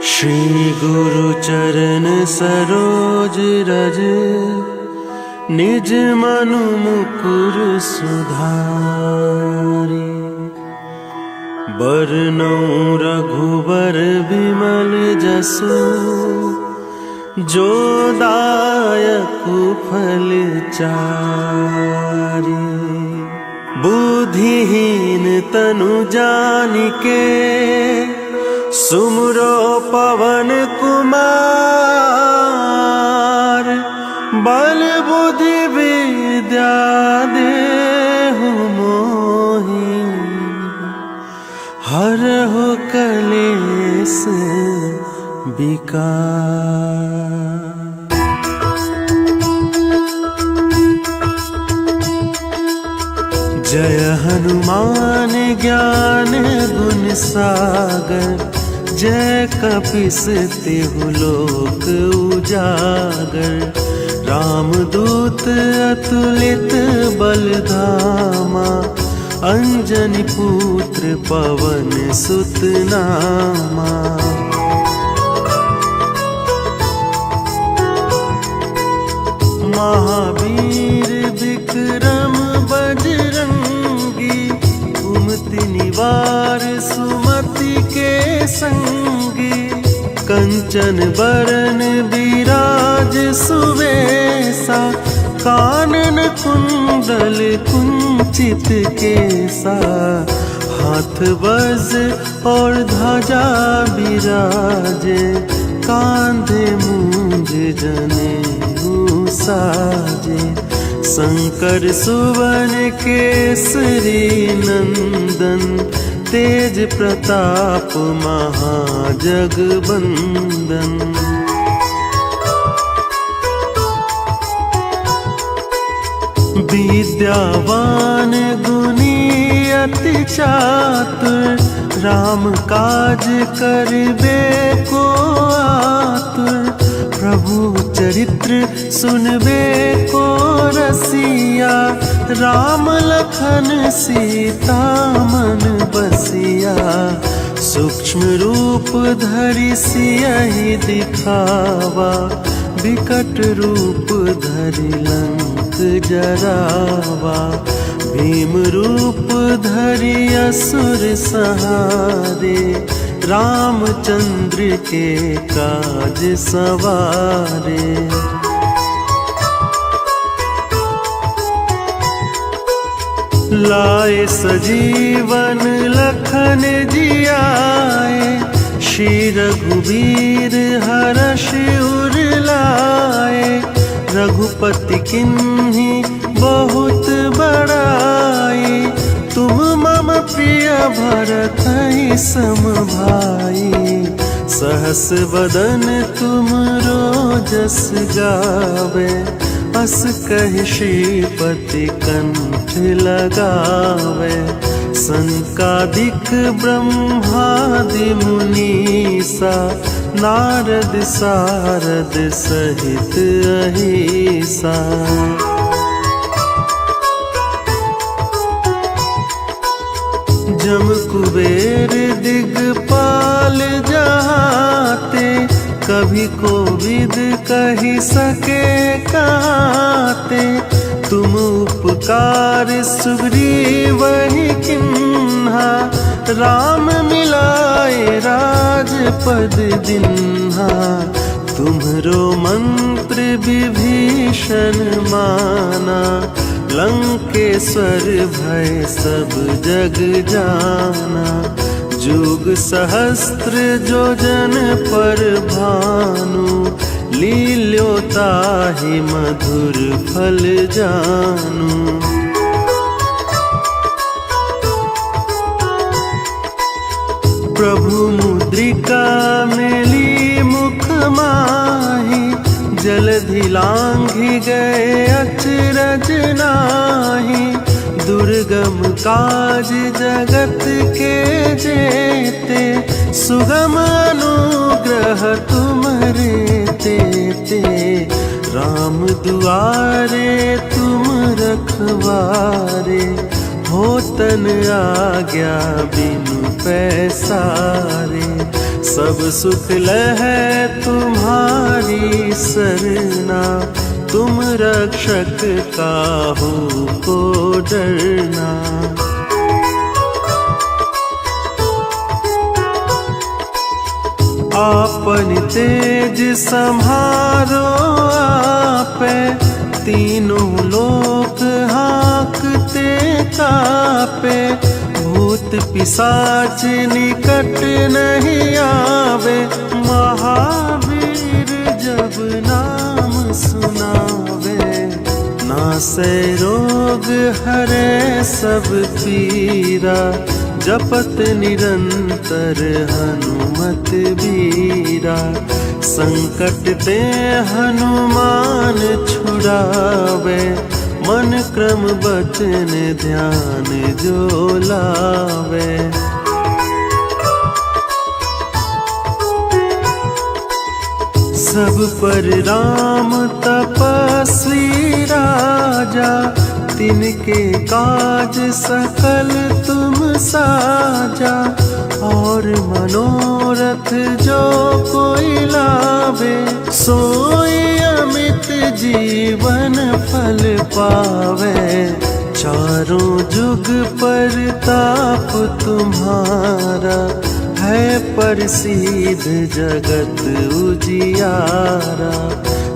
श्री गुरु चरण सरोज रज, निज मनु मुकुर सुधारि। बरनउँ रघुबर बिमल जसु, जो दायकु फल चारि। बुद्धिहीन तनु जानिके, सुमरो पवन कुमार। बल बुद्धि विद्या देहु मोहि, हरहु कलेस विकार। जय हनुमान ज्ञान गुण सागर, जय कपीस तिहु लोक उजागर। रामदूत अतुलित बल धामा, अंजनी पुत्र पवन सुत नामा। महावीर विक्रम बजरंगी, कुमति निवार सुमति के संगी। कंचन बरन विराज सुवेसा, कानन कुंडल कुंचित केसा। हाथ वज्र और ध्वजा बिराजे, कांधे मूंज जनेऊ साजे। शंकर सुवन केसरी नंदन, तेज प्रताप महाजगबंदन। विद्यावान गुणी अति चातुर, राम काज करिबे को आतुर। प्रभु चरित्र सुनबे को रसिया, राम लखन सीता मन बसिया। सूक्ष्म रूप धरि सियहि दिखावा, विकट रूप धरि लंक जरावा। भीम रूप धरि असुर संहारे, रामचंद्र के काज सवारे। लाए सजीवन लखन जियाए, श्री रघुबीर हरष उर लाए। रघुपति किन्ही बहुत बड़ाई, तुम मम प्रिय भरतहि सम भाई। सहस बदन तुमरो जस गावे, अस कहि श्रीपति कंठ लगावे। संकादिक ब्रह्मादि मुनीसा, नारद सारद सहित अहिसा। जम कुबेर दिगपाल जहाते, कभी कोविद कहि सके कहते। तुम उपकार सुग्रीवहि किन्हा, राम मिलाए राजपद दिन्हा। तुम्हरो मंत्र विभीषण माना, लंकेश्वर भय सब जग जाना। जुग सहस्त्र जो जन पर भानु, लील्योताहि मधुर फल जानू। प्रभु मुद्रिका मेली मुख माहि, जलधि लांघि गए अचरज नाहि। दुर्गम काज जगत के जेते, सुगम अनुग्रह तुम्हरे तेते। राम दुआरे तुम रखवारे, होतन आज्ञा बिनु पैसारे। सब सुख लहै तुम्हारी सरना, तुम रक्षक काहू को डरना। आपन तेज सम्हारो आपे, तीनों लोक हाँकते कापे। भूत पिशाच निकट नहीं आवे, महावीर जब नाम सुनावे। नासै रोग हरे सब पीरा, जपत निरंतर हनुमत बीरा। संकट ते हनुमान छुड़ावे, मन क्रम बचन ध्यान जो लावे। सब पर राम तपस्वी राजा, तिनके काज सकल तुम साजा। और मनोरथ जो कोई लावे, सोई अमित जीवन फल पावे। चारों जुग परताप तुम्हारा, है प्रसिद्ध जगत उजियारा।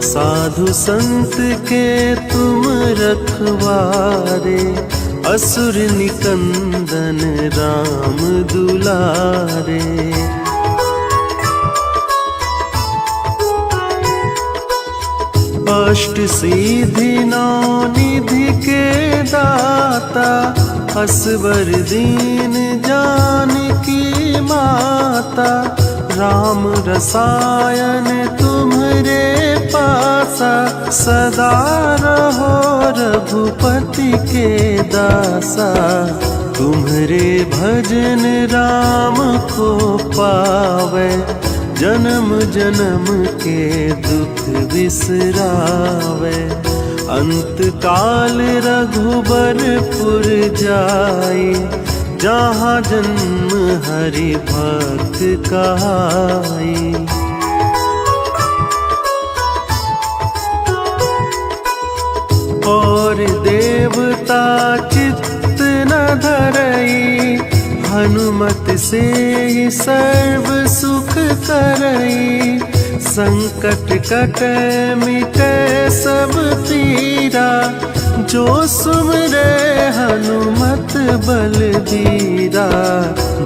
साधु संत के तुम रखवारे, असुर निकंदन राम दुलारे। अष्ट सिद्धि नौ निधि के दाता, असवर दीन जानकी माता। राम रसायन तुम्हरे पासा, सदा रहो रघुपति के दासा। तुम्हरे भजन राम को पावे, जन्म जन्म के दुख बिसरावे। अंत काल रघुबरपुर जाई, जहाँ जन्म हरि भक्त कहाई। और देवता चित्त न धरई, हनुमत से ही सर्व सुख करई। संकट कटे मिटे सब पीरा, जो सुमरे हनुमत बलबीरा।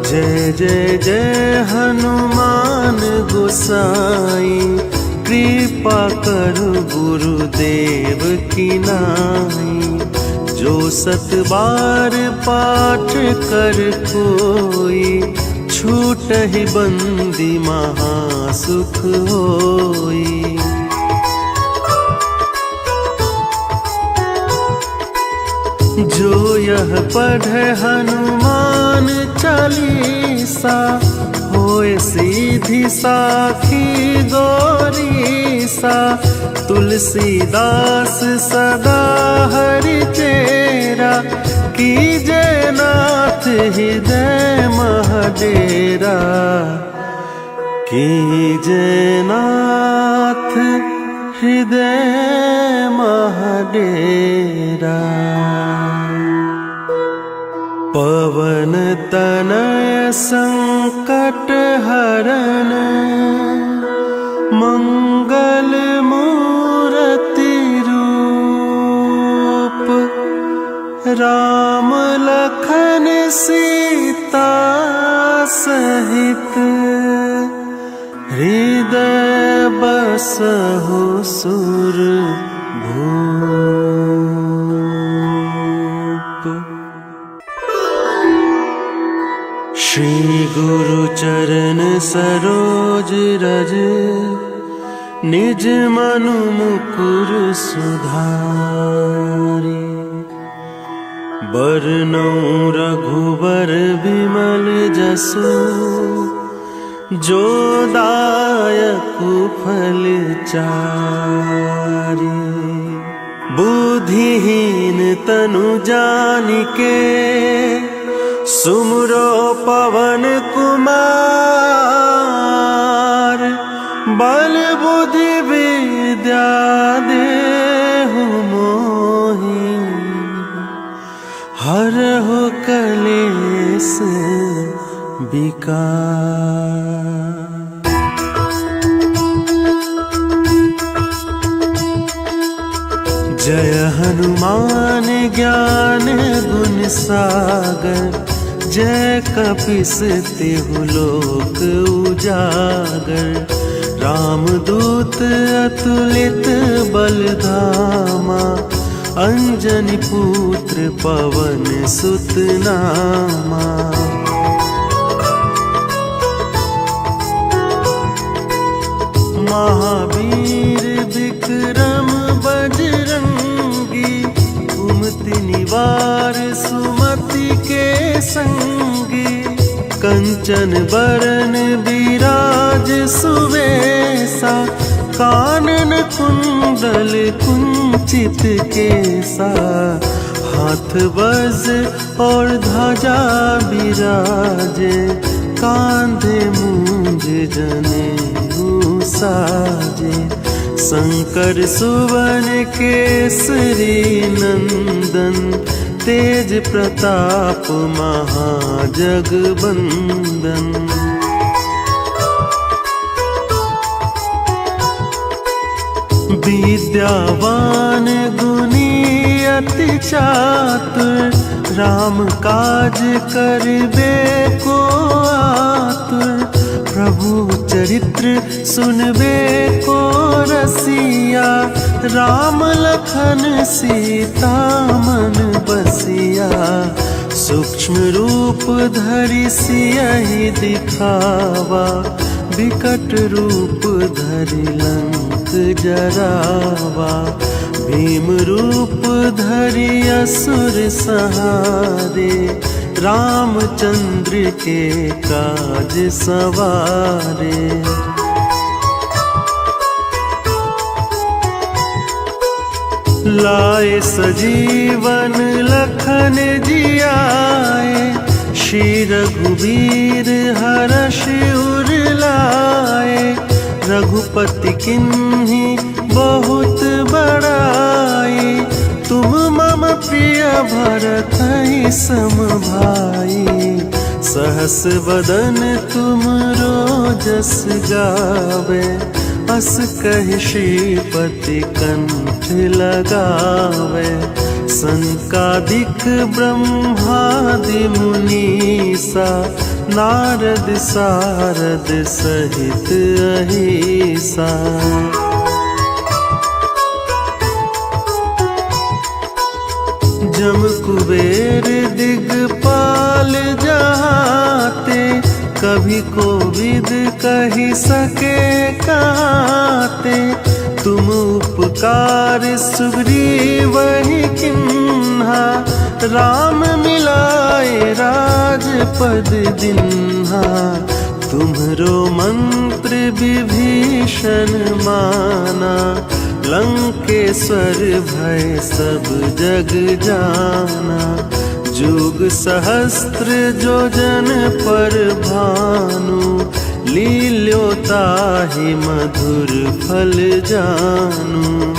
जय जय जय हनुमान गोसाई, कृपा करो गुरुदेव की नाई। जो 7 बार पाठ कर कोई, छूटहि बंदी महासुख होई। जो यह पढ़े हनुमान चालीसा, होए सीधी साखी गौरीसा। तुलसीदास सदा हरि चेरा, कीजय नाथ हृदय महडेरा। कीजय नाथ हृदय महडेरा। पवन तनय संकट हरन, मंगल मूर्ति रूप। राम लखन सीता सहित, हृदय बसहु सुरभूप। श्री गुरु चरण सरोज रज, निज मनु मुकुर सुधारि। बरनउँ रघुबर विमल जसु, जो दायक फल चारि। बुद्धिहीन तनु जानिके, सुमिरो पवन कुमार। बल बुद्धि विद्या देहु मोहि, हरहु कलेश विकार। जय हनुमान ज्ञान गुण सागर, जय कपीस तिहु लोक उजागर। रामदूत अतुलित बल धामा, अंजनी पुत्र पवन सुत नामा। महावीर विक्रम बजरंगी, कुमति निवार सुमति के संगी। कंचन बरन विराज सुवेसा, कानन कुंडल कुंचित केसा। हाथ वज्र और ध्वजा बिराजे, कांधे मूंज जनेऊ साजे। शंकर सुवन केसरी नंदन, तेज प्रताप महाजगबंदन। विद्यावान गुणी अति चातुर, राम काज करिबे को आतुर। प्रभु चरित्र सुनबे को रसिया, राम लखन सीता मन बसिया। सूक्ष्म रूप धरि सियहि दिखावा, विकट रूप धरि लंक जरावा। भीम रूप धरि असुर संहारे, रामचंद्र के काज सवारे। लाए सजीवन लखन जियाए, श्री रघुवीर हरष उर लाए। रघुपति किन्ही बहुत बड़ाई, तुम मम प्रिय भरतहि सम भाई। सहस वदन तुमरो जस गावे, अस कहि श्रीपति कंठ लगावे। संकादिक ब्रह्मादि मुनीसा, नारद सारद सहित अहिसा। जम कुबेर दिगपाल जहाते, कभी कोविद कहि सके कहते। तुम उपकार सुग्रीवहि किन्हा, राम मिलाए राजपद दिन्हा। तुम्हरो मंत्र विभीषण माना, लंकेश्वर भय सब जग जाना। जुग सहस्त्र जो जन पर भानु, लील्यो ताहि मधुर फल जानू।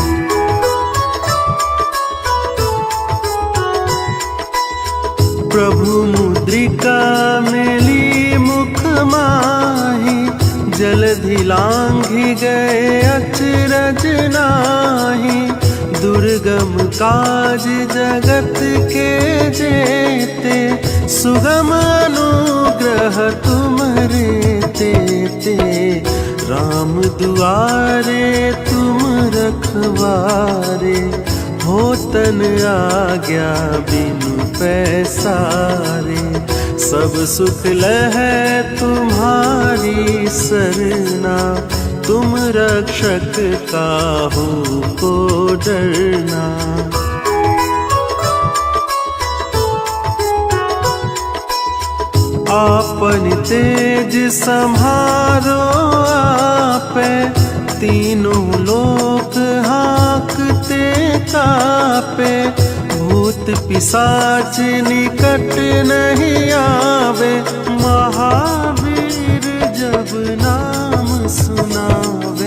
प्रभु मुद्रिका मेली मुख माहि, जलधि लांघि गए अचरज नाही। दुर्गम काज जगत के जेते, सुगम अनुग्रह तुम्हरे तेते। राम दुआरे तुम रखवारे, होतन आज्ञा बिनु पैसारे। सब सुख लहै तुम्हारी सरना, तुम रक्षक काहू को डरना। आपन तेज सम्हारो आपे, तीनों लोक हाँकते कापे। भूत पिशाच निकट नहीं आवे, महावीर जब नाम सुनावे।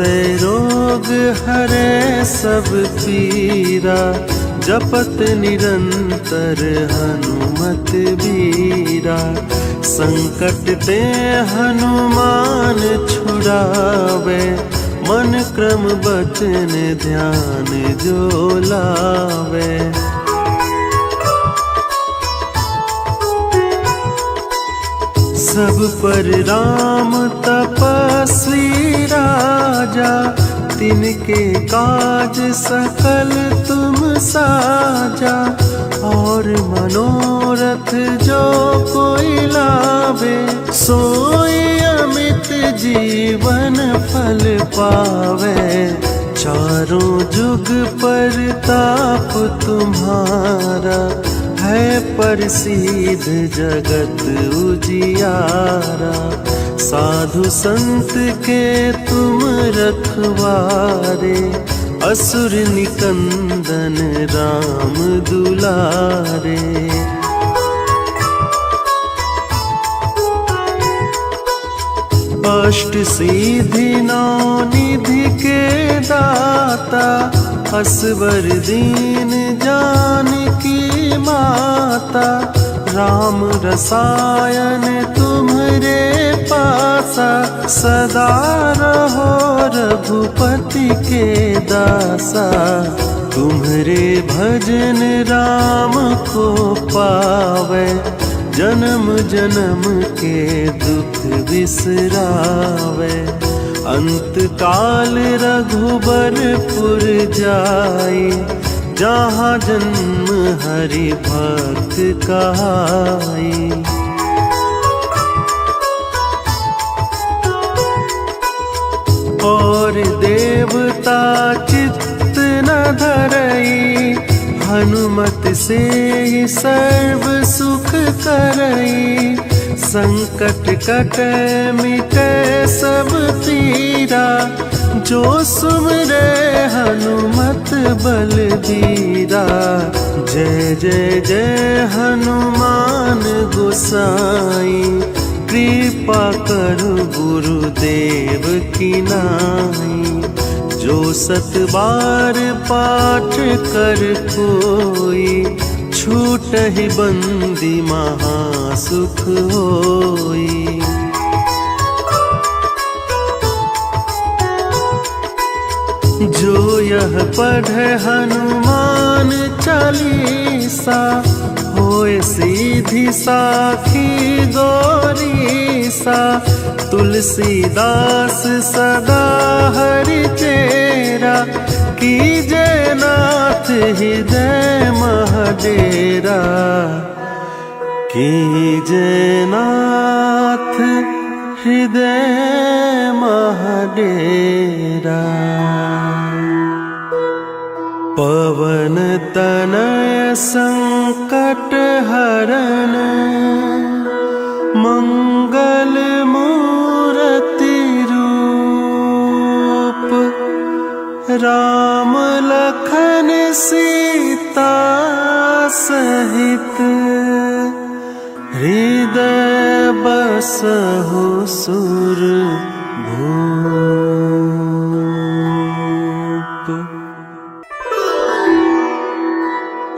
सै रोग हरे सब पीरा, जपत निरंतर हनुमत बीरा। संकट ते हनुमान छुड़ावे, मन क्रम बचन ध्यान जो लावे। सब पर राम तपस्वी राजा, तिनके काज सकल तुम साजा। और मनोरथ जो कोई लावे, सोई अमित जीवन फल पावे। चारों जुग परताप तुम्हारा, है प्रसिद्ध जगत उजियारा। साधु संत के तुम रखवारे, असुर निकंदन राम दुलारे। अष्ट सिद्धि नौ निधि के दाता, असवर दीन जानकी माता। राम रसायन तुम्हरे पासा, सदा रहो रघुपति के दासा। तुम्हरे भजन राम को पावे, जन्म जन्म के दुख बिसरावे। अंत काल रघुबरपुर जाई, जहाँ जन्म हरि भक्त कहाई। और देवता चित्त न धरई, हनुमत से ही सर्व सुख करई। संकट कटे मिटे सब पीरा, जो सुमरे हनुमत बलबीरा। जय जय जय हनुमान गोसाई, कृपा करो गुरुदेव की नाई। जो 7 बार पाठ कर कोई, छूटहि बंदी महासुख होई। जो यह पढ़े हनुमान चालीसा, होए सीधी साखी गौरीसा। तुलसीदास सदा हरि चेरा, कीजे नाथ हृदय महडेरा। कीजे नाथ हृदय महडेरा। पवन तनय संकट हरन, मंगल मूर्ति रूप। राम लखन सीता सहित, हृदय बसहु सुरभूप।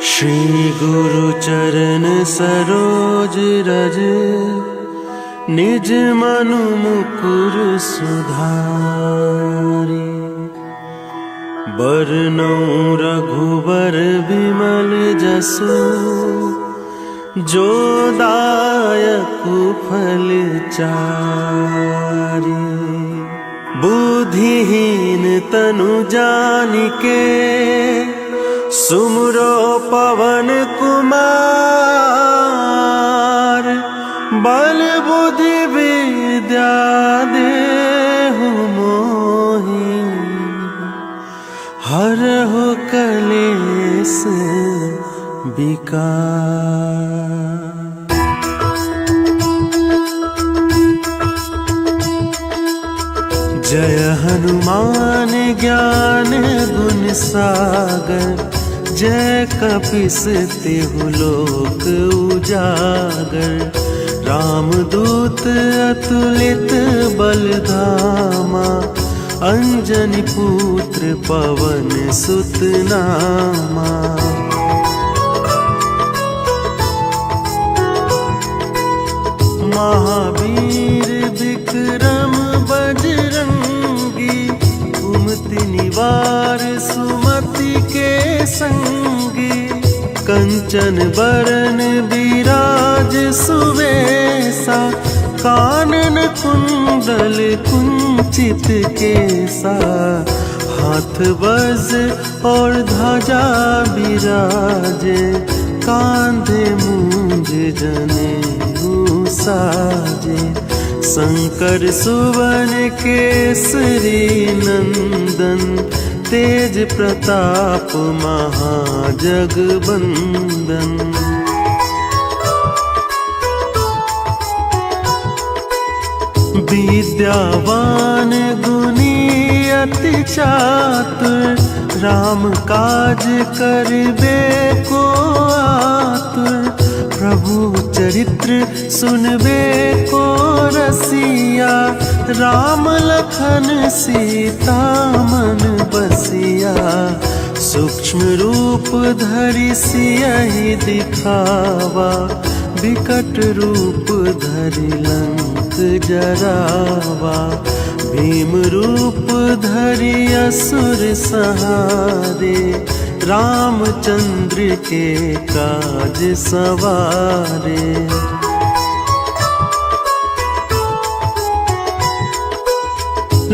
श्री गुरु चरण सरोज रज, निज मनु मुकुर सुधारि। बरनउँ रघुबर विमल जसु, जो दायकु फल चारि। बुद्धिहीन तनु जानिके, सुमरो पवन कुमार। बल बुद्धि विद्या देहु मोहि, हरहु कलेस विकार। जय हनुमान ज्ञान गुण सागर, जय कपीस तिहु लोक उजागर। रामदूत अतुलित बल धामा, अंजनी पुत्र पवन सुत नामा। महावीर विक्रम बजरंगी, कुमति निवार सुमति के संगी। कंचन बरन विराज सुवेसा, कानन कुंडल कुंचित केसा। हाथ वज्र और ध्वजा विराजे, कांधे मूंज जनेऊ साजे। शंकर सुवन केसरी नंदन, तेज प्रताप महाजगबंदन। विद्यावान गुणी अति चातुर, राम काज करिबे को आतुर। प्रभु चरित्र सुनबे को रसिया, राम लखन सीता मन बसिया। सूक्ष्म रूप धरि सियहि दिखावा, विकट रूप धरि लंक जरावा। भीम रूप धरि असुर संहारे, रामचंद्र के काज सवारे।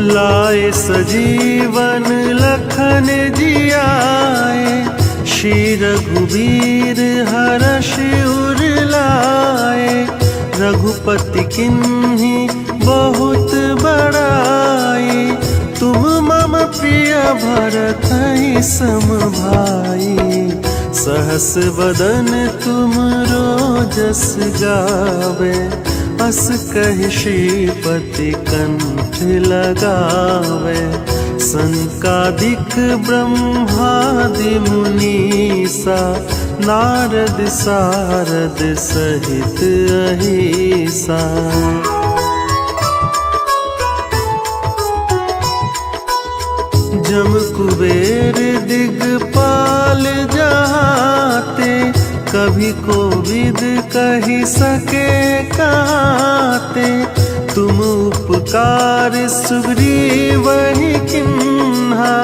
लाए सजीवन लखन जियाए, श्री रघुबीर हरष उर लाए। रघुपति किन्ही बहुत बड़ाई, तुम मम प्रिय भरतहि सम भाई। सहस बदन तुमरो जस गावे, अस कहि श्रीपति कंठ लगावे। संकादिक ब्रह्मादि मुनीसा, नारद सारद सहित अहिसा। जम कुबेर दिगपाल जहाते, कभी कोविद कहि सके कहते। तुम उपकार सुग्रीवहि किन्हा,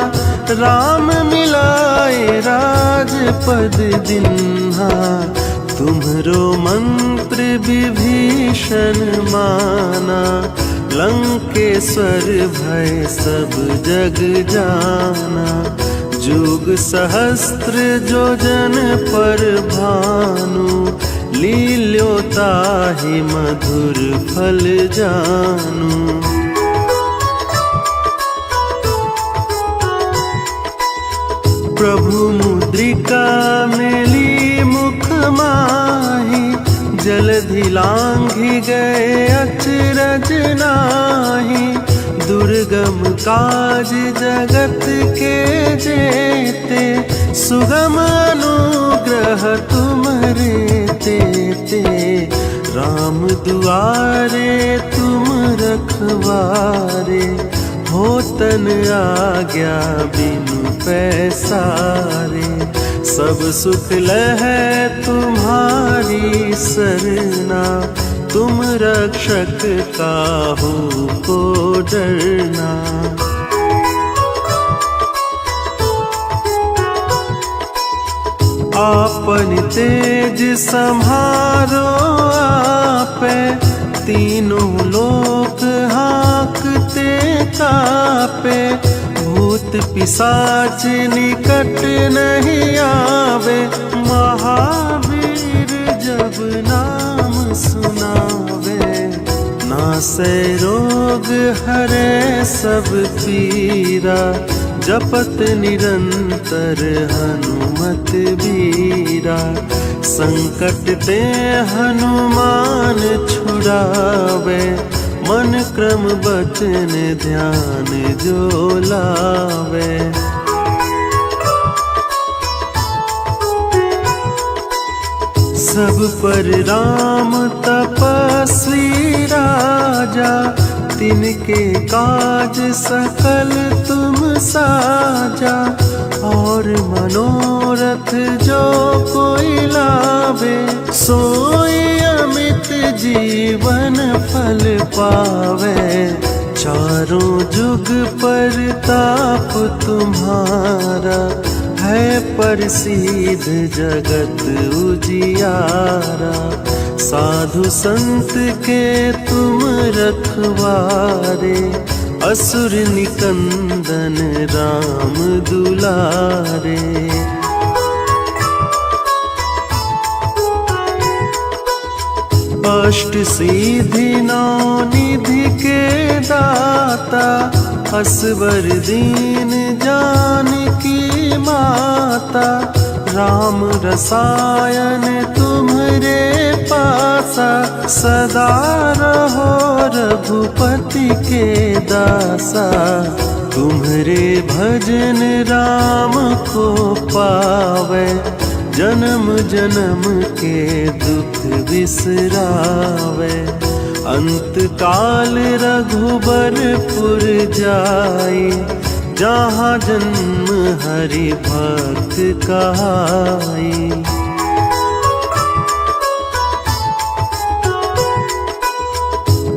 राम मिलाए राजपद दिन्हा। तुम्हरो मंत्र विभीषण माना, लंकेश्वर भय सब जग जाना। जुग सहस्त्र जोजन पर भानु, लील्योताहि मधुर फल जानू। प्रभु मुद्रिका मेली मुख माहि, जलधि लांघि गए अचरज नाहि। दुर्गम काज जगत के जेते, सुगम अनुग्रह तुम्हरे तेते। राम दुआरे तुम रखवारे, होतन आज्ञा बिनु पैसारे। सब सुख लहै तुम्हारी सरना, तुम रक्षक काहू को डरना। आपन तेज सम्हारो आपे, तीनों लोक हाँकते कापे। भूत पिशाच निकट नहीं आवे, महावीर जब नाम सुनावे। नासै रोग हरे सब पीरा, जपत निरंतर हनुमत बीरा। संकट ते हनुमान छुड़ावे, मन क्रम बचन ध्यान जो लावे। सब पर राम तपस्वी राजा, तिनके काज सकल तुम साजा, और मनोरथ जो कोई लावे, सोई अमित जीवन फल पावे। चारों जुग परताप तुम्हारा, है प्रसिद्ध जगत उजियारा। साधु संत के तुम रखवारे, असुर निकंदन राम दुलारे। अष्ट सिद्धि नौ निधि के दाता, असवर दीन जानकी माता। राम रसायन तुम्हरे पासा, सदा रहो रघुपति के दासा। तुम्हरे भजन राम को पावे, जन्म जन्म के दुख बिसरावे। अंत काल रघुबरपुर जाई, जहाँ जन्म हरि भक्त कहाई।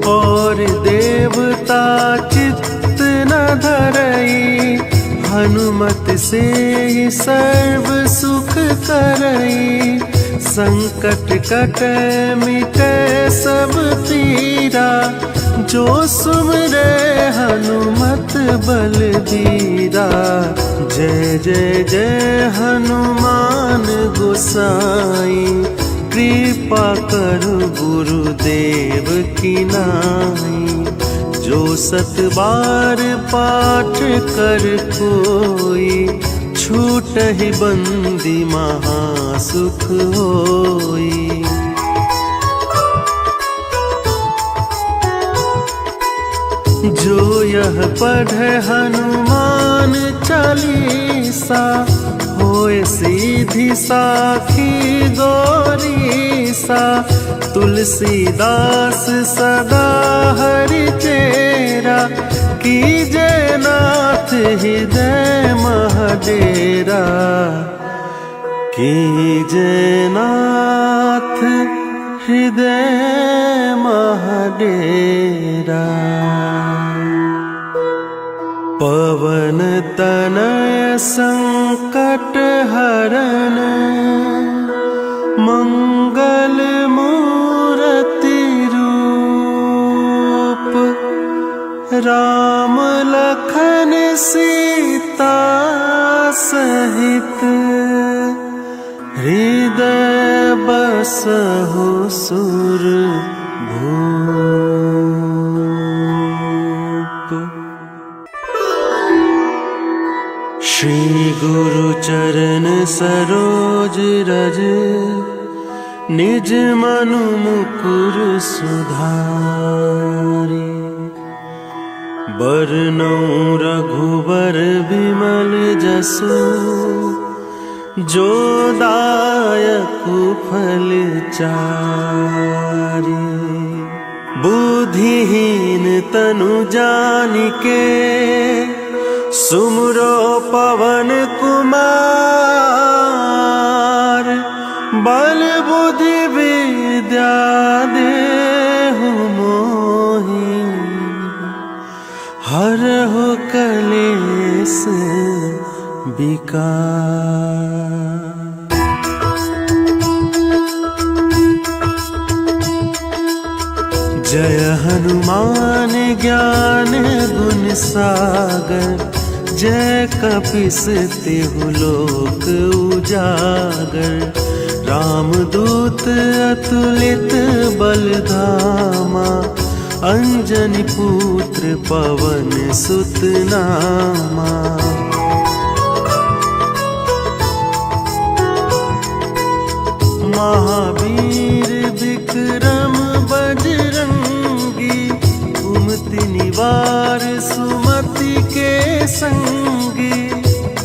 और देवता चित्त न धरई, हनुमत से ही सर्व सुख करई। संकट कटे मिटे सब पीरा, जो सुमरे हनुमत बलबीरा। जय जय जय हनुमान गोसाई, कृपा करो गुरुदेव की नाई। जो सत बार पाठ कर कोई, छूटहि बंदी महासुख होई। जो यह पढ़े हनुमान चालीसा, होए सीधी साखी गौरीसा। तुलसीदास सदा हरि चेरा, कीजे नाथ हृदय महडेरा। कीजे नाथ हृदय महडेरा। पवन तनय संकट हरन, मंगल मूर्ति रूप। राम लखन सीता सहित, हृदय बसहु सुरभूप। श्री गुरु चरण सरोज रज, निज मनु मुकुर सुधारि। बरनउँ रघुबर विमल जसु, जो दायकु फल चारि। बुद्धिहीन तनु जानिके, सुमरो पवन कुमार। बल बुद्धि विद्या देहु मोहि, हरहु कलेस विकार। जय हनुमान ज्ञान गुण सागर, जय कपीस तिहु लोक उजागर। रामदूत अतुलित बलधामा, अंजनी पुत्र पवन सुत नामा। महावीर विक्रम बजरंगी, कुमति निवार सुमति के संगी।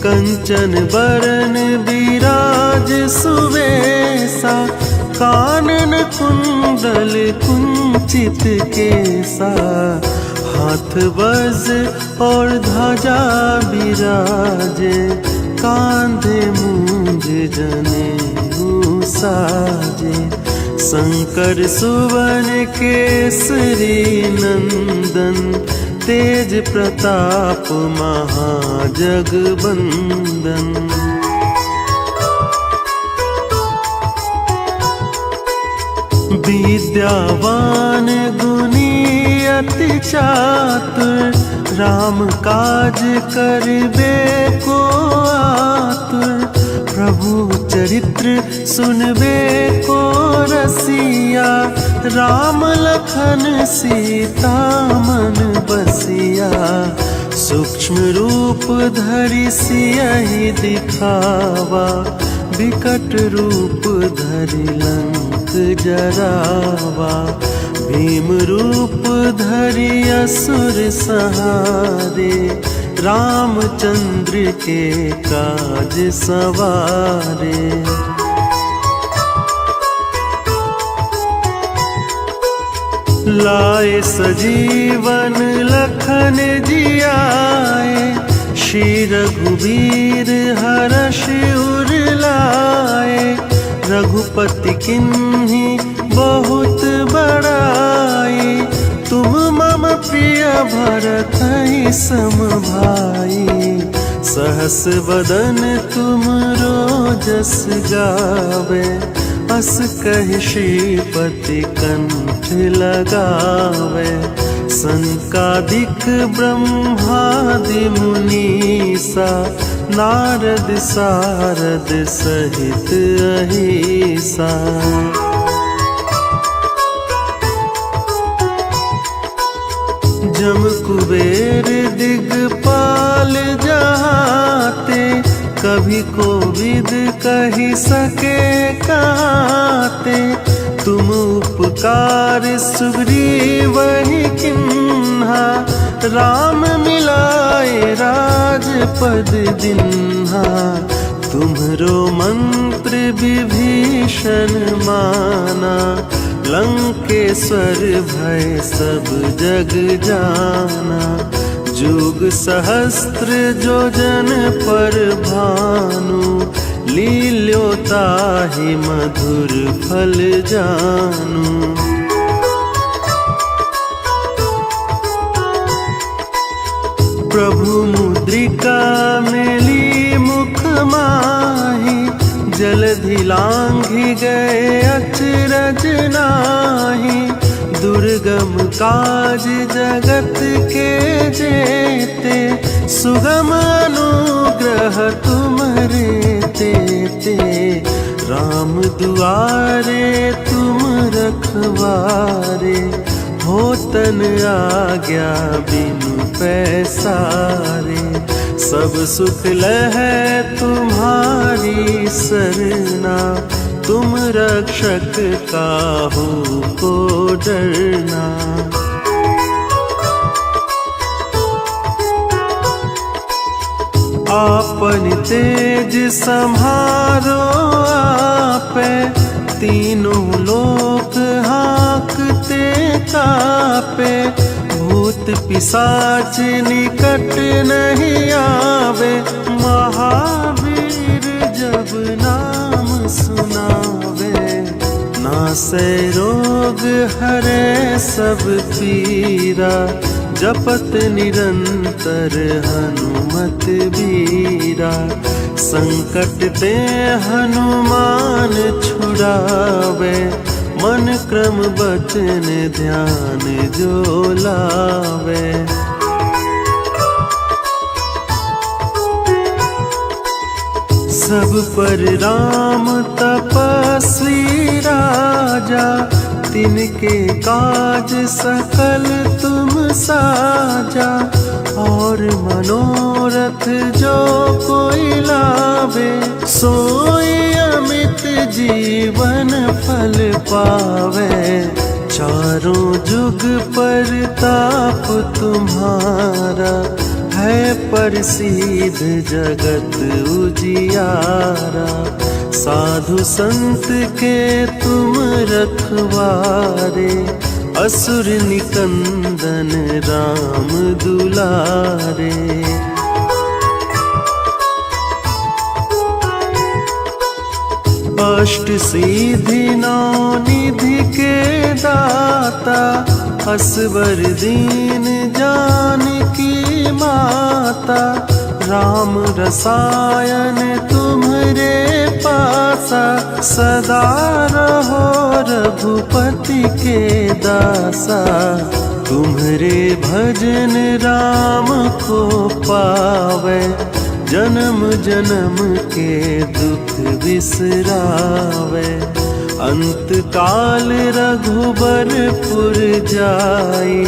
कंचन बरन विराज सुवेसा, कानन कुंडल कुंचित केसा। हाथ वज्र और ध्वजा बिराजे, कांधे मूंज जनेऊ साजे। शंकर सुवन केसरी नंदन, तेज प्रताप महाजगबंदन। विद्यावान गुणी अति चातुर, राम काज करबे को आतुर। प्रभु चरित्र सुनबे को रसिया, राम लखन सीता मन बसिया। सूक्ष्म रूप धरि सियहि दिखावा, विकट रूप धरि लंक जरावा। भीम रूप धरि असुर संहारे, रामचंद्र के काज सवारे। लाए सजीवन लखन जियाए, श्री रघुबीर हरष उर लाए। रघुपति किन्ही बहुत बड़ाई, तुम मम प्रिय भरतहि सम भाई। सहस वदन तुम जस गावे, अस कहि श्रीपति कंठ लगावे। संकादिक ब्रह्मादि मुनीसा, नारद सारद सहित अहिसा। जम कुबेर दिगपाल जहाते, कभी कोविद कहि सके कहते। तुम उपकार सुग्रीवहि किन्हा, राम मिलाए राजपद दिन्हा। तुम्हरो मंत्र विभीषण माना, लंकेश्वर भय सब जग जाना। जुग सहस्त्र जोजन पर भानु, लील्योताहि मधुर फल जानू। प्रभु मुद्रिका मेली मुख माहि, जलधि लांघि गए अचरज नाहि। दुर्गम काज जगत के जेते, सुगम अनुग्रह तुम्हरे तेते। राम दुआरे तुम रखवारे, होतन आज्ञा बिनु पैसारे। सब सुख लहै तुम्हारी सरना, तुम रक्षक काहू को डरना। आपन तेज सम्हारो आपे, तीनों लोक हाँकते कापे। भूत पिशाच निकट नहीं आवे, महावीर जब नाम सुनावे। नासै रोग हरे सब पीरा, जपत निरंतर हनुमत बीरा। संकट ते हनुमान छुड़ावे, मन क्रम बचन ध्यान जो लावे। सब पर राम तपस्वी राजा, तिनके काज सकल तुम साजा। और मनोरथ जो कोई लावे, सोई अमित जीवन फल पावे। चारों जुग परताप तुम्हारा, है प्रसिद्ध जगत उजियारा। साधु संत के तुम रखवारे, असुर निकंदन राम दुलारे। अष्ट सिद्धि नौ निधि के दाता, असवर दीन जानकी माता। राम रसायन तुम्हरे पासा, सदा रहो रघुपति के दासा। तुम्हरे भजन राम को पावे, जन्म जन्म के दुख बिसरावे। अंत काल रघुबरपुर जाई,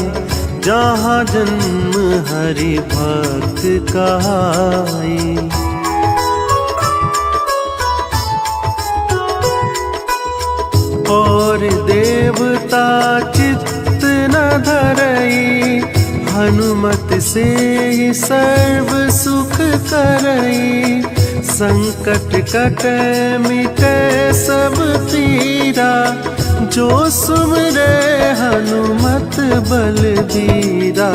जहाँ जन्म हरि भक्त कहाई। और देवता चित्त न धरई, हनुमत से सर्व सुख करई। संकट कटे मिटे सब पीरा, जो सुमरे हनुमत बलबीरा।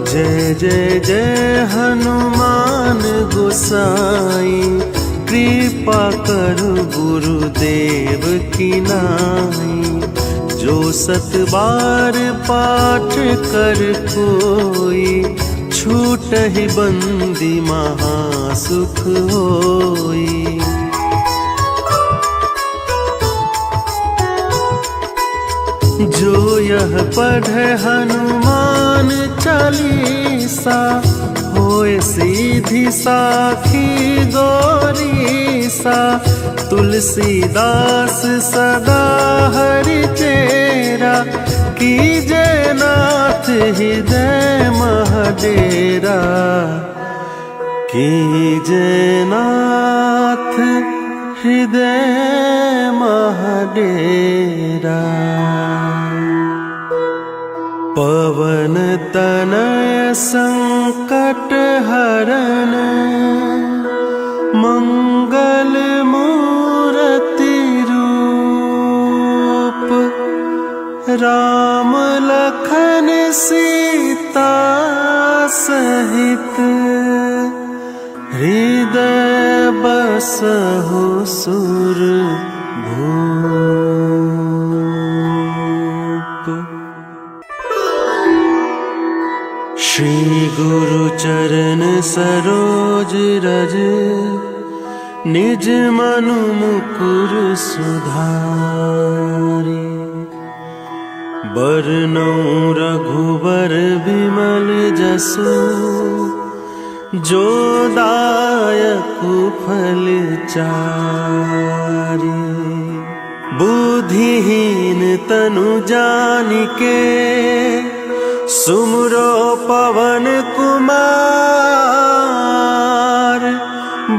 जय जय जय हनुमान गोसाई, कृपा करो गुरुदेव की नाई। जो 7 बार पाठ कर कोई, छूटहि बंदी महासुख होई। जो यह पढ़े हनुमान चालीसा, होए सीधी साखी गौरीसा। तुलसीदास सदा हरि चेरा, कीजे नाथ हृदय महडेरा। कीजे नाथ हृदय महडेरा। पवन तनय संकट हरन, मंगल मूर्ति रूप। राम लखन सीता सहित, हृदय बसहु सुरभूप। श्री गुरु चरण सरोज रज, निज मनु मुकुर सुधारि। बरनउँ रघुबर विमल जसु, जो दायकु फल चारि। बुद्धिहीन तनु जानिके, सुमरो पवन कुमार।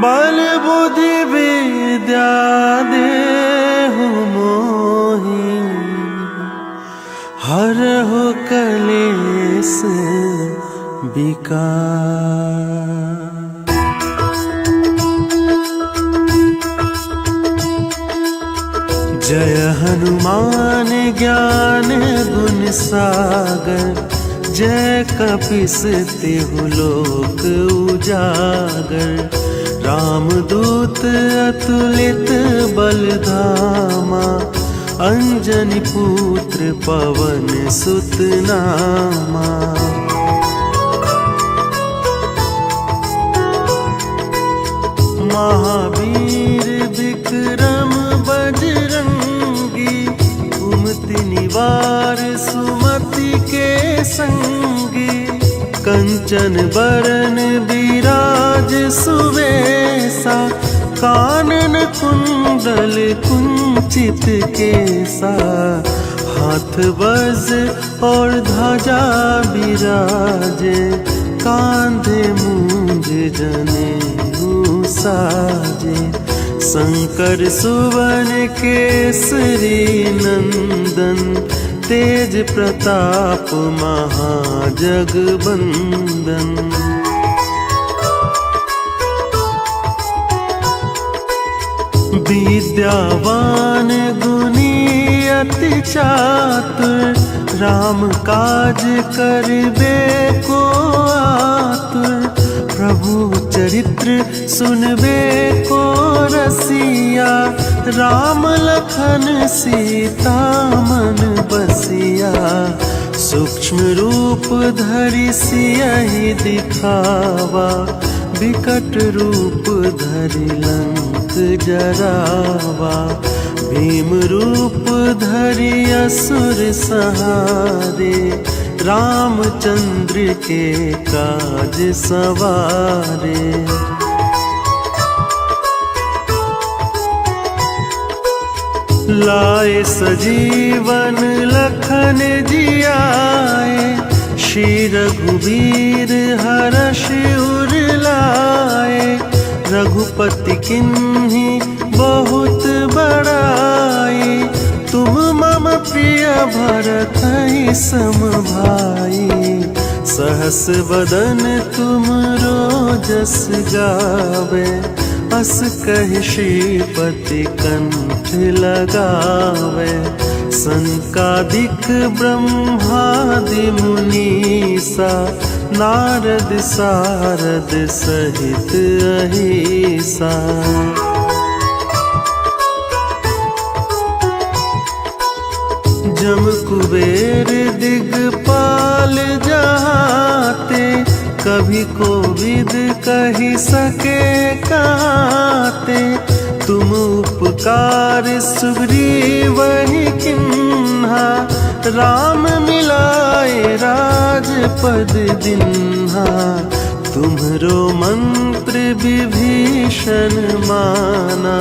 बल बुद्धि विद्या देहु मोहि, हरहु कलेश विकार। जय हनुमान ज्ञान गुण सागर, जय कपीस तिहु लोक उजागर। रामदूत अतुलित बलधामा, अंजनी पुत्र पवन सुत नामा। महावीर विक्रम बजरंगी, कुमति निवार सुमति के संगी। कंचन बरन विराज सुवेसा, कानन कुंडल कुंचित केसा। हाथ वज्र और ध्वजा विराजे, कांधे मूंज जनेऊ साजे। शंकर सुवन केसरी नंदन, तेज प्रताप महाजगबंदन। विद्यावान गुणी अति चातुर, राम काज करबे को आतुर। प्रभु चरित्र सुनबे को रसिया, राम लखन सीता मन बसिया। सूक्ष्म रूप धरि सियहि दिखावा, विकट रूप धरि लंक जरावा। भीम रूप धरि असुर संहारे, रामचंद्र के काज सवारे। लाए सजीवन लखन जियाए, श्री रघुबीर हरष उर लाए। रघुपति किन्हीं बहुत बड़ाई, तुम मम प्रिय भरतहि सम भाई। सहस बदन तुम जस गावे, अस कहि श्रीपति कंठ लगावे। संकादिक ब्रह्मादि मुनीसा, नारद सारद सहित अहिसा। जम कुबेर दिगपाल जहाते, कभी कोविद कही सके कहते। तुम उपकार सुग्रीवहि किन्हा, राम मिलाए राजपद दिन्हा। तुम्हरो मंत्र विभीषण माना,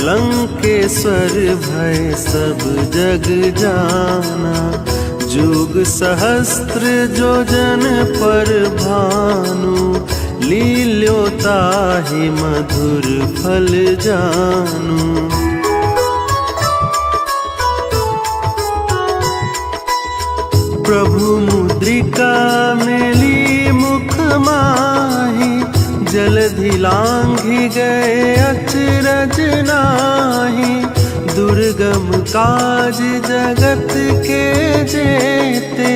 लंकेश्वर भय सब जग जाना। जुग सहस्त्र जोजन पर भानु, लील्योताहि मधुर फल जानू। प्रभु मुद्रिका मेली मुख माही, जलधि लांघि गए अचरज नाहि। दुर्गम काज जगत के जेते,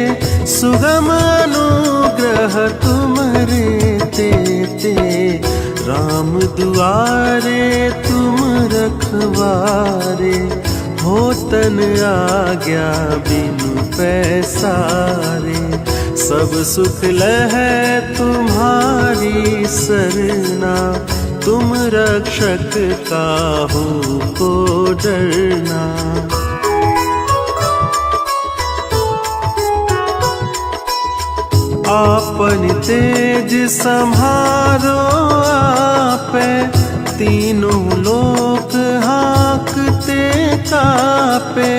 सुगम अनुग्रह तुम्हरे तेते। राम दुआरे तुम रखवारे, होतन आज्ञा बिनु पैसारे। सब सुख लहै तुम्हारी सरना, तुम रक्षक काहू को डरना। आपन तेज सम्हारो आपे, तीनों लोक हाँकते कापे।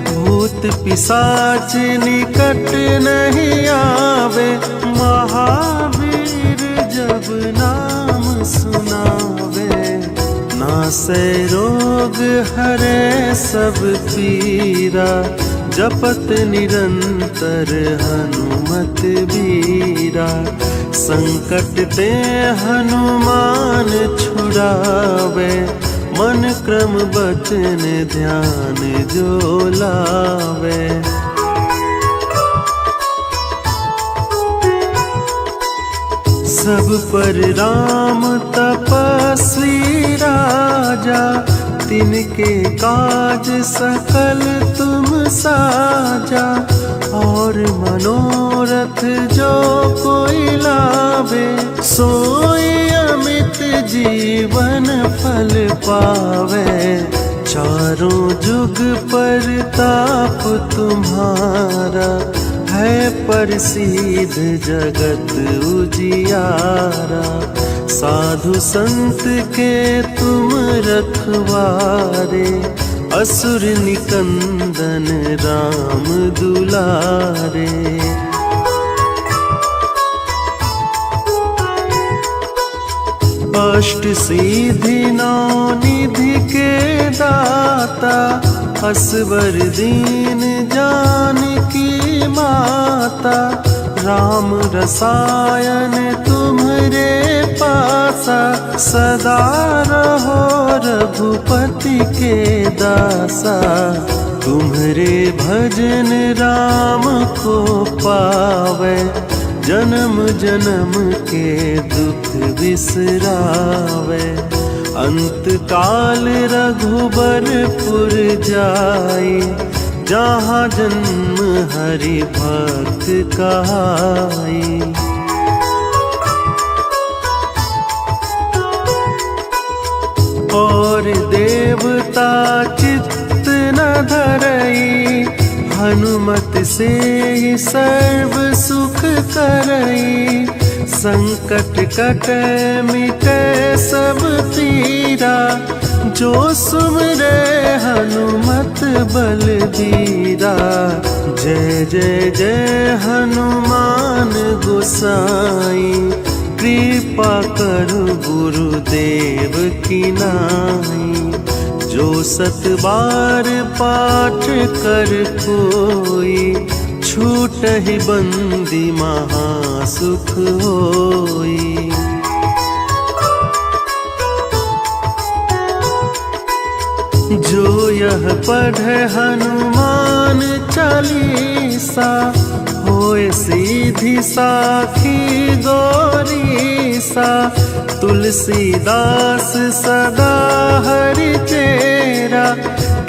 भूत पिशाच निकट नहीं आवे, महावीर जब नाम सुनावे। नासै रोग हरे सब पीरा, जपत निरंतर हनुमत बीरा। संकट ते हनुमान छुड़ावे, मन क्रम बचन ध्यान जो लावे। सब पर राम तपस्वी राजा, तिनके काज सकल तुम साजा। और मनोरथ जो कोई लावे, सोई अमित जीवन फल पावे। चारों जुग परताप तुम्हारा, है प्रसिद्ध जगत उजियारा। साधु संत के तुम रखवारे, असुर निकंदन राम दुलारे। अष्ट सिद्धि नौ निधि के दाता, असवर दीन जानकी माता। राम रसायन तुम्हरे पासा, सदा रहो रघुपति के दासा। तुम्हारे भजन राम को पावे, जन्म जन्म के दुख बिसरावे। अंत काल रघुबरपुर जाई, जहाँ जन्म हरि भक्त कहाई। और देवता चित्त न धरई, हनुमत से ही सर्व सुख करई। संकट कटे मिटे सब पीरा, जो सुमरे हनुमत बलबीरा। जय जय जय हनुमान गोसाई, कृपा करो गुरुदेव की नाई। जो 7 बार पाठ कर कोई, छूटहि बंदी महासुख होई। जो यह पढ़े हनुमान चालीसा, होए सीधी साखी गौरीसा। तुलसीदास सदा हरि चेरा,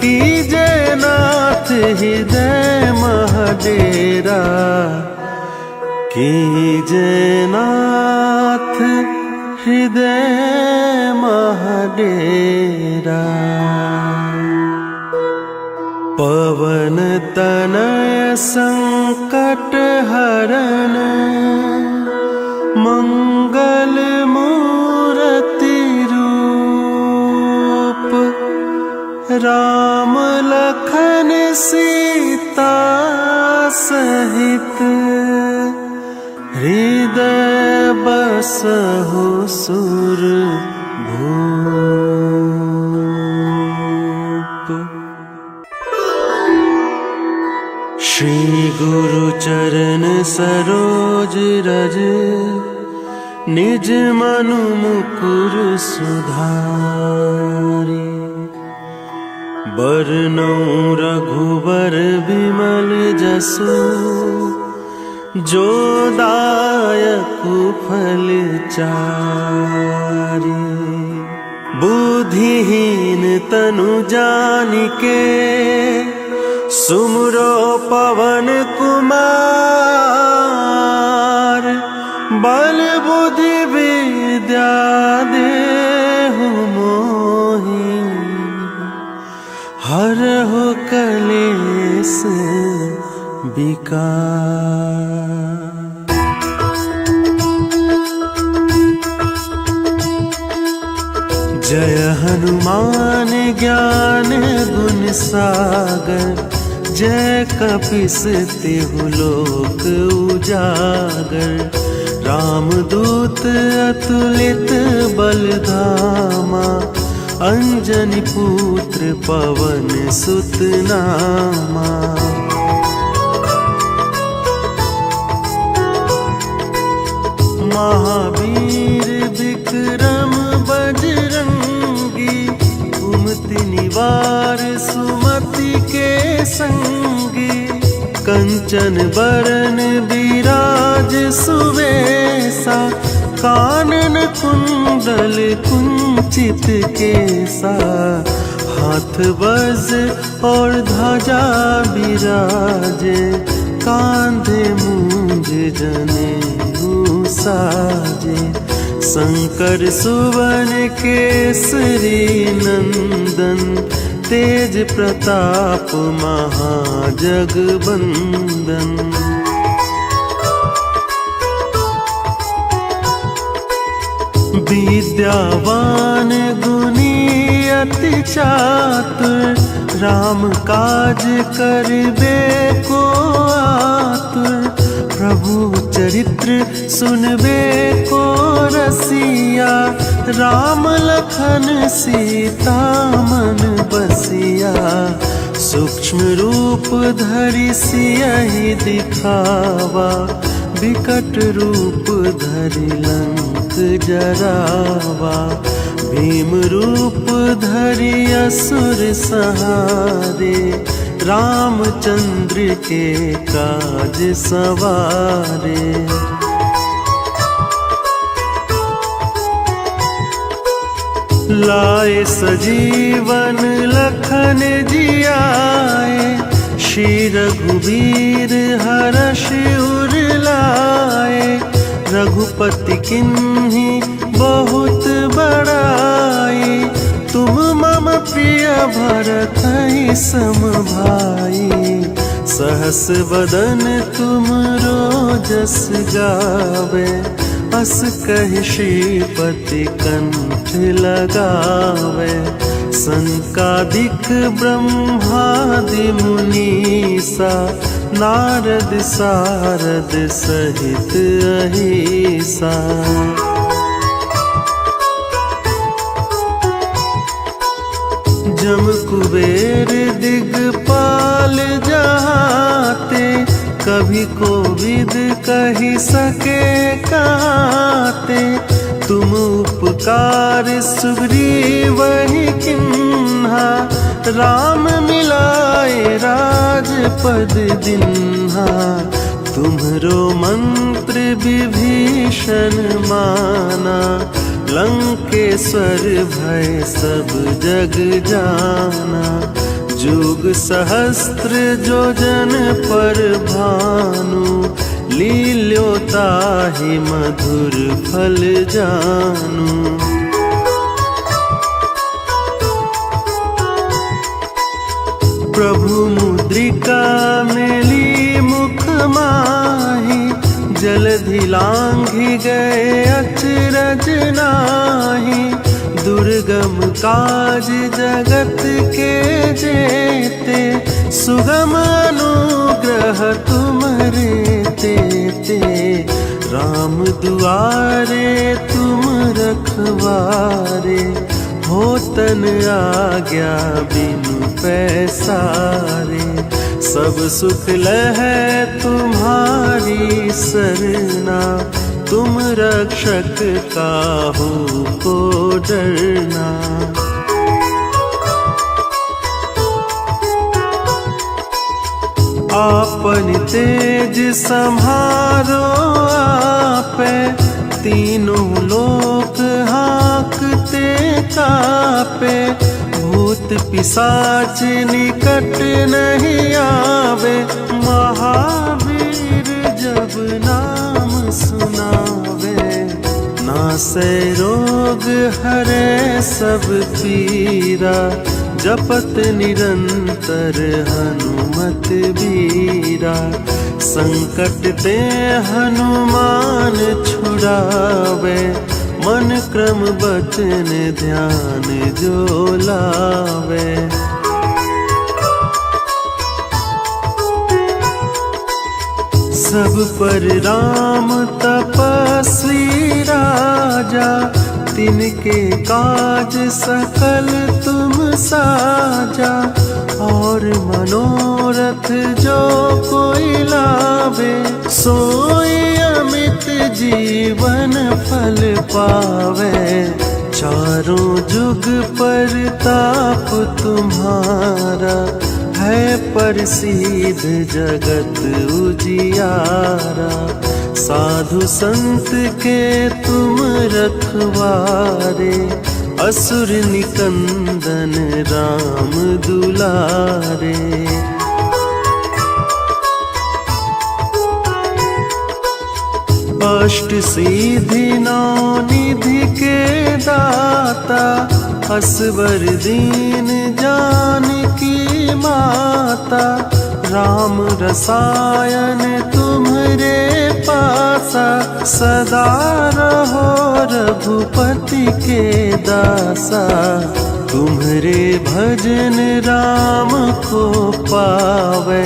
कीजे नाथ हृदय महडेरा। कीजे नाथ हृदय महडेरा। पवन तनय संकट हरन, मंगल मूर्ति रूप। राम लखन सीता सहित, हृदय बसहु सुरभूप। श्री गुरु चरण सरोज रज, निज मनु मुकुर सुधारि। बरनउँ रघुबर विमल जसु, जो दायकु फल चारि। बुद्धिहीन तनु जानिके, सुमरो पवन कुमार। बल बुद्धि विद्या देहु मोहि, हरहु कलेस विकार। जय हनुमान ज्ञान गुण सागर, जय कपीस तिहु लोक उजागर। रामदूत अतुलित बलधामा, अंजनी पुत्र पवन सुत नामा। महावीर विक्रम बजरंगी, कुमति निवार सुमति के संगी। कंचन बरन विराज सुवेसा, कानन कुंडल कुंचित केसा। हाथ वज्र और ध्वजा विराजे, कांधे मूंज जनेऊ साजे। शंकर सुवन केसरी नंदन, तेज प्रताप महाजगबंदन। विद्यावान गुणी अति चातुर, राम काज करबे को आतुर। प्रभु चरित्र सुनबे को रसिया, राम लखन सीता मन बसिया। सूक्ष्म रूप धरि सियहि दिखावा, विकट रूप धरि लंक जरावा। भीम रूप धरि असुर सहारे, रामचंद्र के काज सवारे। लाए सजीवन लखन जियाए, श्री रघुबीर हर्ष उर लाए। रघुपति किन्ही बहुत बड़ाई, तुम मम प्रिय भरतहि सम भाई। सहस बदन तुमरो जस गावे, अस कहि श्रीपति कंठ लगावे। संकादिक ब्रह्मादि मुनीसा, नारद सारद सहित अहिसा। जम कुबेर दिगपाल जहाते, कभी कोविद कहि सके कहते। तुम उपकार सुग्रीवहि किन्हा, राम मिलाए राजपद दिन्हा। तुम्हरो मंत्र विभीषण माना, लंकेश्वर भय सब जग जाना। जुग सहस्त्र जोजन पर भानु, लील्योताहि मधुर फल जानू। प्रभु मुद्रिका मेली मुख माहि, जलधि लांघि गए अचरज नाहि। दुर्गम काज जगत के जेते, सुगम अनुग्रह तुम्हरे तेते। राम दुआरे तुम रखवारे, होतन आज्ञा बिनु पैसारे। सब सुख लहै तुम्हारी सरना, तुम रक्षक काहू को डरना। आपन तेज सम्हारो आपे, तीनों लोक हाँकते कापे। भूत पिशाच निकट नहीं आवे, महावीर जब नाम सुनावे। नासै रोग हरे सब पीरा, जपत निरंतर हनुमत बीरा। संकट ते हनुमान छुड़ावे, मन क्रम बचन ध्यान जो लावे। सब पर राम तपस्वी राजा, तिनके काज सकल तुम साजा। और मनोरथ जो कोई लावे, सोई अमित जीवन फल पावे। चारों जुग परताप तुम्हारा, है प्रसिद्ध जगत उजियारा। साधु संत के तुम रखवारे, असुर निकंदन राम दुलारे। अष्ट सिद्धि नौ निधि के दाता, असवर दीन जानकी माता। राम रसायन तुम्हरे पासा, सदा रहो रघुपति के दासा। तुम्हरे भजन राम को पावे,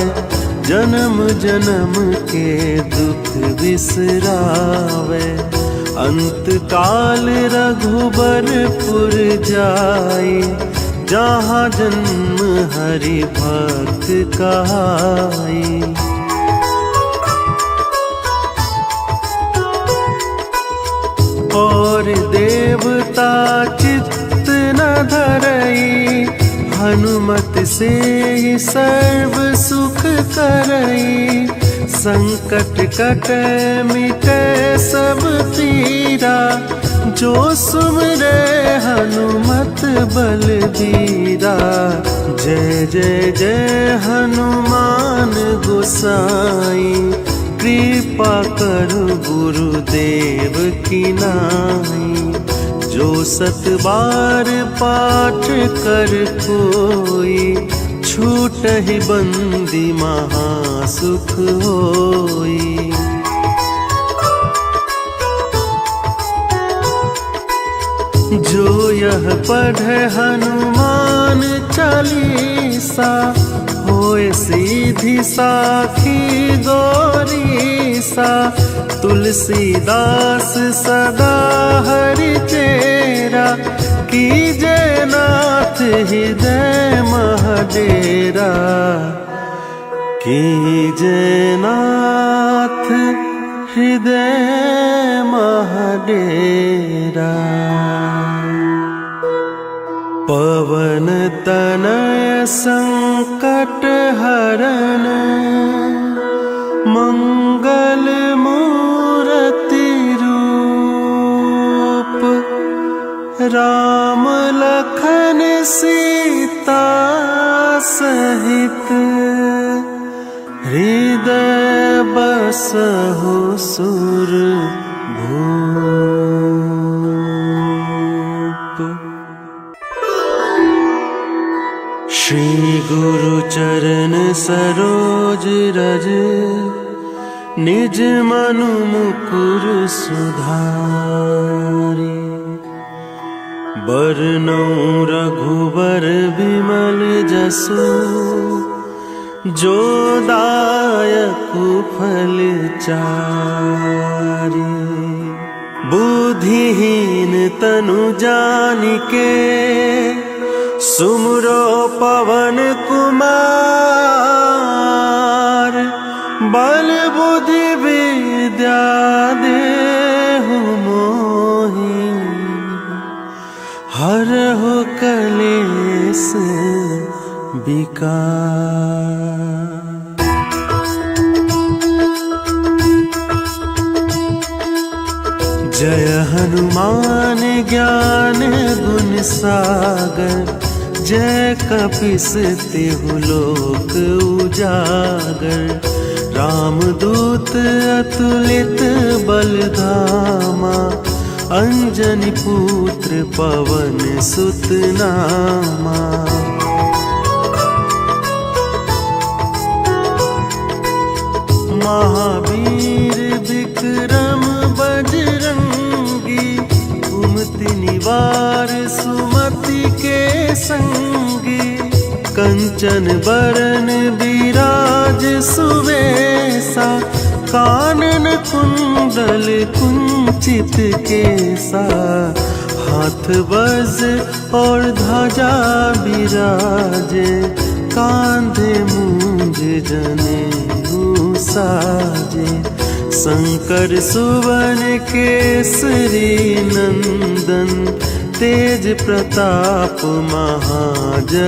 जन्म जन्म के दुख बिसरावे। अंत काल रघुबरपुर जाई, जहाँ जन्म हरि भक्त कहाई। और देवता चित्त न धरई, हनुमत से ही सर्व सुख करई, संकट कटे मिटे सब पीरा, जो सुमरे हनुमत बलबीरा। जय जय जय हनुमान गोसाई, कृपा करो गुरुदेव की नाई। जो 7 बार पाठ कर कोई, छूटहि बंदी महासुख होई। जो यह पढ़े हनुमान चालीसा, होए सीधी साखी गौरीसा। तुलसीदास सदा हरि चेरा, कीजय नाथ हृदय महडेरा। कीजय नाथ हृदय महडेरा। पवन तनय संकट हरन, मंगल मूर्ति रूप। राम लखन सीता सहित, हृदय बसहु सुरभूप। श्री गुरु चरण सरोज रज, निज मनु मुकुर सुधारि। बरनउँ रघुबर विमल जसु, जो दायक फल चारि। बुद्धिहीन तनु जानिके, सुमरो पवन कुमार। बल बुद्धि विद्या देहु मोहि, हरहु कलेश विकार। जय हनुमान ज्ञान गुण सागर, जय कपीस तिहु लोक उजागर। रामदूत अतुलित बलधामा, अंजनी पुत्र पवन सुत नामा। महावीर विक्रम बजरंगी, कुमति निवार सुमति के संगी। कंचन बरन विराज सुवेसा, कानन कुंडल कुंचित केसा। हाथ वज्र और ध्वजा बिराजे, कांधे मूंज जनेऊ साजे। शंकर सुवन केसरी नंदन, तेज प्रताप महाजगबंदन।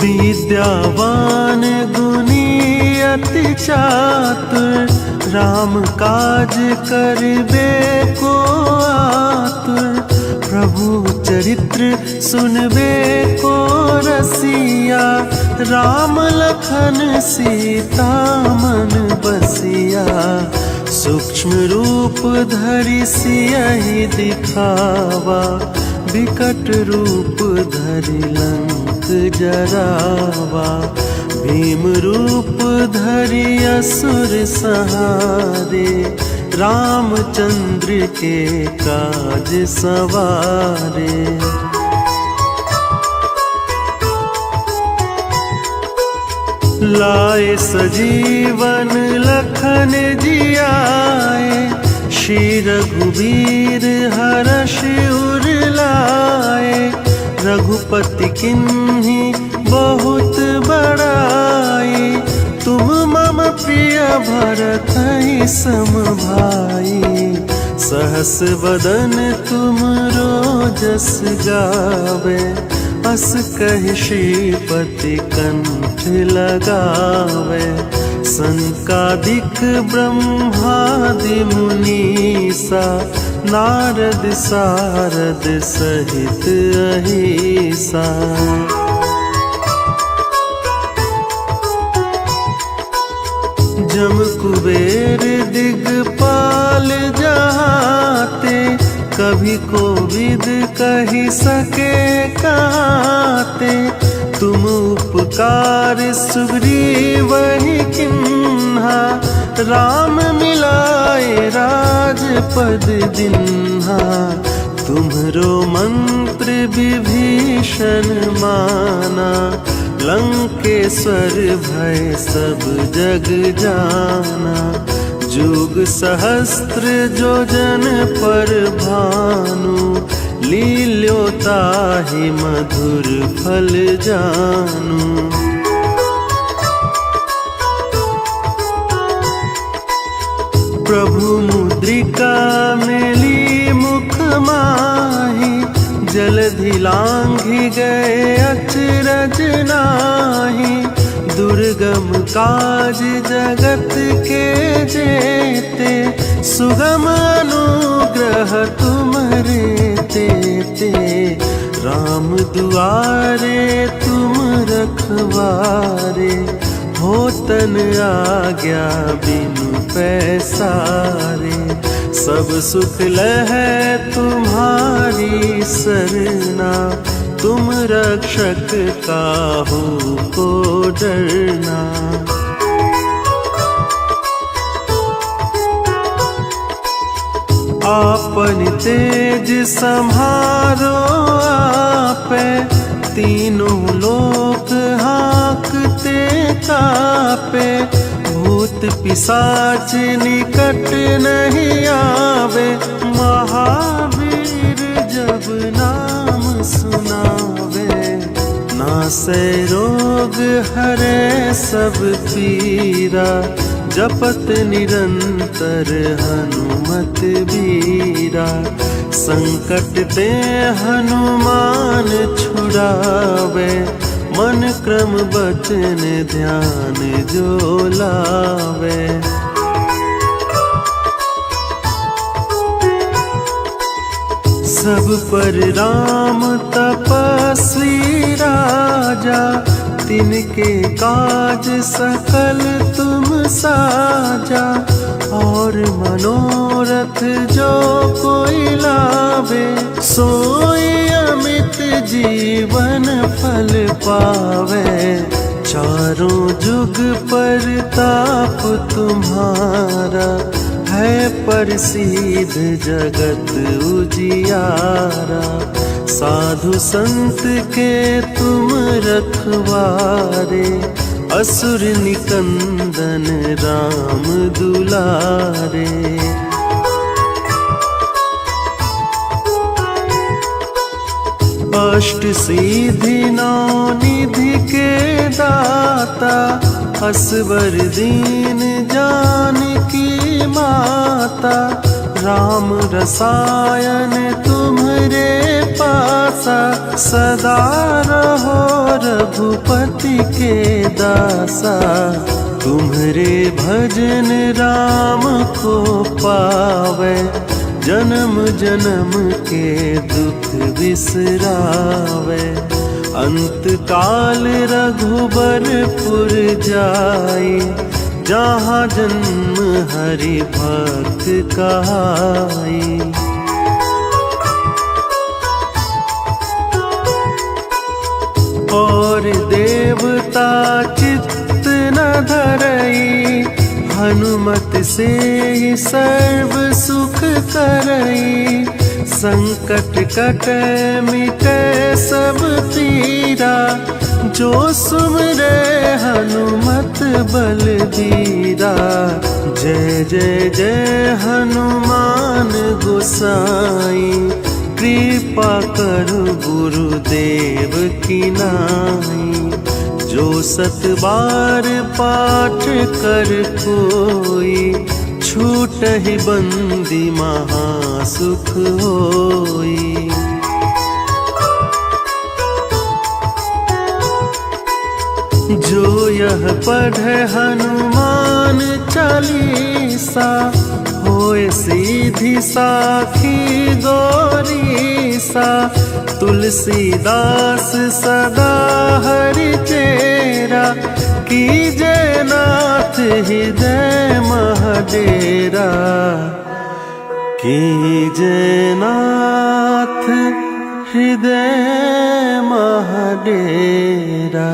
विद्यावान गुणी अति चातुर, राम काज करिबे को आतुर। प्रभु चरित्र सुनबे को रसिया, राम लखन सीता मन बसिया। सूक्ष्म रूप धरि सियहि दिखावा, विकट रूप धरि लंक जरावा। भीम रूप धरि असुर सहारे, रामचंद्र के काज सवारे। लाए सजीवन लखन जियाए, श्री रघुबीर हरष उर लाए। रघुपति किन्ही बहुत बड़ाई, तुम मम प्रिय भरत सम भाई। सहस बदन तुमरो जस गावे, अस कहि श्रीपति कंठ लगावे। संकादिक ब्रह्मादि मुनीसा, नारद सारद सहित अहिसा। जम कुबेर दिगपाल जहाते, कभी कोविद कही सके कहते। तुम उपकार सुग्रीव ही किन्हा, राम मिलाए राजपद दिन्हा। तुम्हरो मंत्र विभीषण माना, लंकेश्वर भय सब जग जाना। जुग सहस्त्र जोजन पर भानु, लील्यो ताहि मधुर फल जानू। प्रभु मुद्रिका मेली मुख माही, जलधि लांघि गए अचरज नाहि। दुर्गम काज जगत के जेते, सुगम अनुग्रह तुम्हरे तेते। राम दुआरे तुम रखवारे, होतन आज्ञा बिनु पैसारे। सब सुख लहै तुम्हारी सरना, तुम रक्षक काहू को डरना। आपन तेज सम्हारो आपे, तीनों लोक हाँकते कापे। भूत पिशाच निकट नहीं आवे, महावीर जब नाम सुनावे। नासै रोग हरै सब पीरा, जपत निरंतर हनुमत बीरा। संकट ते हनुमान छुड़ावे, मन क्रम बचन ध्यान जो लावे। सब पर राम तपस्वी राजा, तिनके काज सकल तुम साजा। और मनोरथ जो कोई लावे, सोई अमित जीवन फल पावे। चारों जुग परताप तुम्हारा, है प्रसिद्ध जगत उजियारा। साधु संत के तुम रखवारे, असुर निकंदन राम दुलारे। अष्ट सिद्धि नौ निधि के दाता, असवर दीन जानकी माता। राम रसायन तुम्हरे पासा, सदा रहो रघुपति के दासा। तुम्हरे भजन राम को पावे, जन्म जन्म के दुख बिसरावे। अंत काल रघुबरपुर जाई, जहाँ जन्म हरि भक्त कहाई। और देवता चित्त न धरई, हनुमत से ही सर्व सुख करई। संकट कटे मिटे सब पीरा, जो सुमरे हनुमत बलबीरा। जय जय जय हनुमान गोसाई, कृपा करु गुरुदेव की नाई। जो 7 बार पाठ कर कोई, छूटहि बंदी महासुख होई। जो यह पढ़े हनुमान चालीसा, होए सीधी साखी गौरीसा। तुलसीदास सदा हरि चेरा, कीजे नाथ हृदय महडेरा। कीजे नाथ हृदय महडेरा।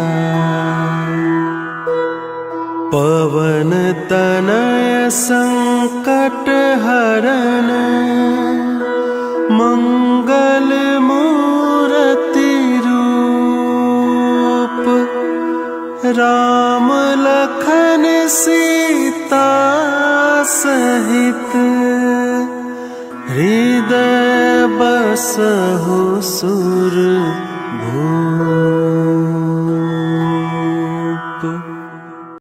पवन तनय संकट हरन, मंगल मूर्ति रूप। राम लखन सीता सहित, हृदय बसहु सुरभूप।